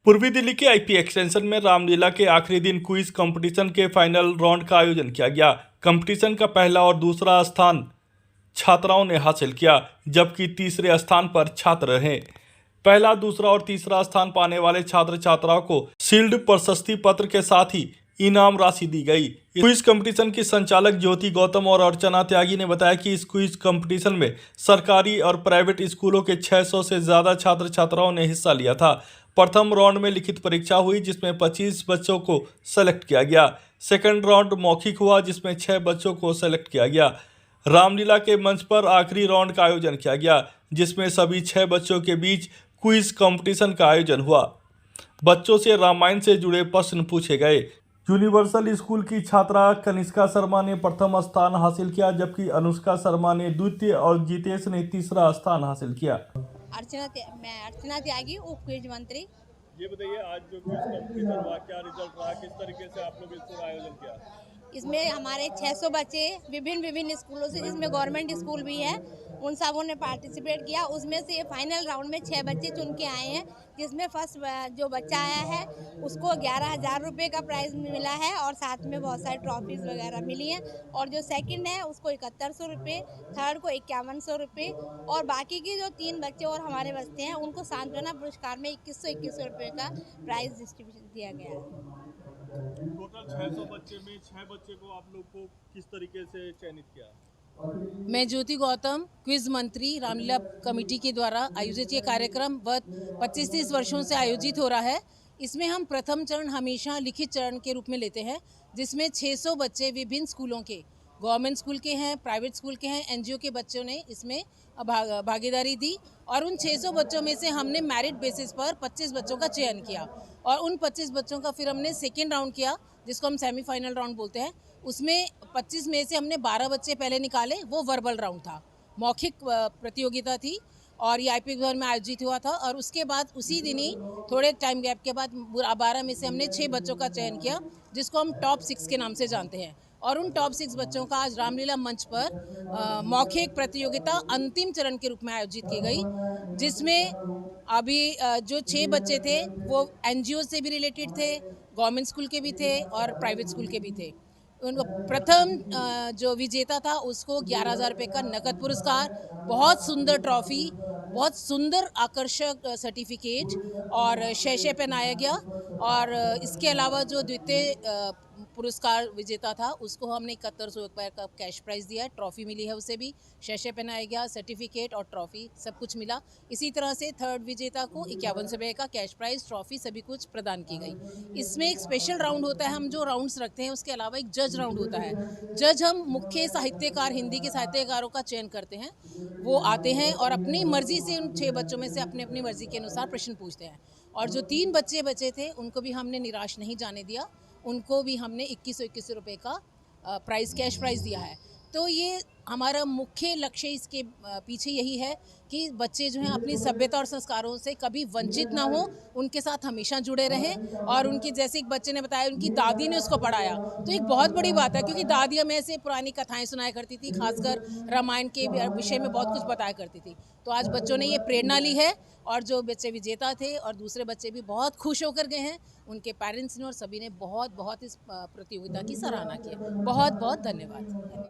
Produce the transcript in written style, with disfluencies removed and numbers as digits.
पूर्वी दिल्ली के IP extension में रामलीला के आखिरी दिन क्विज कंपटीशन के फाइनल राउंड का आयोजन किया गया। कंपटीशन का पहला और दूसरा स्थान छात्राओं ने हासिल किया, जबकि तीसरे स्थान पर छात्र रहे। पहला, दूसरा और तीसरा स्थान पाने वाले छात्र छात्राओं को शील्ड, प्रशस्ति पत्र के साथ ही इनाम राशि दी गई। क्विज कंपटीशन की संचालक ज्योति गौतम और अर्चना त्यागी ने बताया कि इस क्विज कंपटीशन में सरकारी और प्राइवेट स्कूलों के 600 से ज्यादा छात्र छात्राओं ने हिस्सा लिया था। प्रथम राउंड में लिखित परीक्षा हुई, जिसमें 25 बच्चों को सेलेक्ट किया गया। सेकंड राउंड मौखिक हुआ, जिसमें 6 बच्चों को सेलेक्ट किया गया। रामलीला के मंच पर आखिरी राउंड का आयोजन किया गया, जिसमें सभी 6 बच्चों के बीच क्विज कंपटीशन का आयोजन हुआ। बच्चों से रामायण से जुड़े प्रश्न पूछे गए। यूनिवर्सल स्कूल की छात्रा कनिष्का शर्मा ने प्रथम स्थान हासिल किया, जबकि अनुष्का शर्मा ने द्वितीय और जितेश ने तीसरा स्थान हासिल किया। मैं अर्चना त्यागी, उप क्विज मंत्री। ये बताइए, आज जो क्विज कंपटीशन हुआ, क्या रिजल्ट रहा, किस तरीके से आप लोग इसका आयोजन किया? इसमें हमारे 600 बच्चे विभिन्न स्कूलों से, जिसमें गवर्नमेंट स्कूल भी है, उन सबों ने पार्टिसिपेट किया। उसमें से फाइनल राउंड में 6 बच्चे चुन के आए हैं, जिसमें फर्स्ट जो बच्चा आया है उसको 11,000 रुपये का प्राइज़ मिला है और साथ में बहुत सारी ट्रॉफीज़ वगैरह मिली हैं। और जो सेकंड है उसको 7100 रुपये, थर्ड को 5100 रुपये, और बाकी की जो 3 बच्चे और हमारे बच्चे हैं उनको सांत्वना पुरस्कार में 2100 रुपये का प्राइज़ डिस्ट्रीब्यूशन दिया गया है। टोटल 600 बच्चे में 6 बच्चे को आप लोग को किस तरीके से चयनित किया? मैं ज्योति गौतम, क्विज मंत्री, रामलीला कमेटी के द्वारा आयोजित ये कार्यक्रम 25-30 वर्षों से आयोजित हो रहा है। इसमें हम प्रथम चरण हमेशा लिखित चरण के रूप में लेते हैं, जिसमें 600 बच्चे विभिन्न स्कूलों के, गवर्नमेंट स्कूल के हैं, प्राइवेट स्कूल के हैं, एनजीओ के बच्चों ने इसमें भागीदारी दी। और उन 600 बच्चों में से हमने मेरिट बेसिस पर 25 बच्चों का चयन किया और उन 25 बच्चों का फिर हमने सेकेंड राउंड किया, जिसको हम सेमीफाइनल राउंड बोलते हैं। उसमें 25 में से हमने 12 बच्चे पहले निकाले, वो वर्बल राउंड था, मौखिक प्रतियोगिता थी और ये आईपी भवन में आयोजित हुआ था। और उसके बाद उसी दिन ही थोड़े टाइम गैप के बाद 12 में से हमने 6 बच्चों का चयन किया, जिसको हम टॉप 6 के नाम से जानते हैं। और उन टॉप 6 बच्चों का आज रामलीला मंच पर मौखिक प्रतियोगिता अंतिम चरण के रूप में आयोजित की गई, जिसमें अभी जो 6 बच्चे थे वो एनजीओ से भी रिलेटेड थे, गवर्नमेंट स्कूल के भी थे और प्राइवेट स्कूल के भी थे। उनको प्रथम जो विजेता था उसको 11,000 रुपये का नकद पुरस्कार, बहुत सुंदर ट्रॉफी, बहुत सुंदर आकर्षक सर्टिफिकेट और शय पहनाया गया। और इसके अलावा जो द्वितीय पुरस्कार विजेता था उसको हमने 7100 रुपये का कैश प्राइज़ दिया है, ट्रॉफी मिली है, उसे भी शय पहनाया गया, सर्टिफिकेट और ट्रॉफी सब कुछ मिला। इसी तरह से थर्ड विजेता को 5100 रुपये का कैश प्राइज़, ट्रॉफी सभी कुछ प्रदान की गई। इसमें एक स्पेशल राउंड होता है, हम जो राउंड्स रखते हैं उसके अलावा एक जज राउंड होता है। जज हम मुख्य साहित्यकार, हिंदी के साहित्यकारों का चयन करते हैं, वो आते हैं और अपनी मर्जी से उन 6 बच्चों में से अपनी मर्जी के अनुसार प्रश्न पूछते हैं। और जो 3 बच्चे बचे थे उनको भी हमने निराश नहीं जाने दिया, उनको भी हमने 2100 रुपये का प्राइज़, कैश प्राइज़ दिया है। तो ये हमारा मुख्य लक्ष्य इसके पीछे यही है कि बच्चे जो हैं अपनी सभ्यता और संस्कारों से कभी वंचित ना हो, उनके साथ हमेशा जुड़े रहें। और उनकी, जैसे एक बच्चे ने बताया, उनकी दादी ने उसको पढ़ाया, तो एक बहुत बड़ी बात है, क्योंकि दादी हमें ऐसे पुरानी कथाएं सुनाया करती थी, खासकर रामायण के विषय में बहुत कुछ बताया करती थी। तो आज बच्चों ने ये प्रेरणा ली है और जो बच्चे विजेता थे और दूसरे बच्चे भी बहुत खुश होकर गए हैं, उनके पेरेंट्स ने और सभी ने बहुत इस प्रतियोगिता की सराहना की है। बहुत धन्यवाद।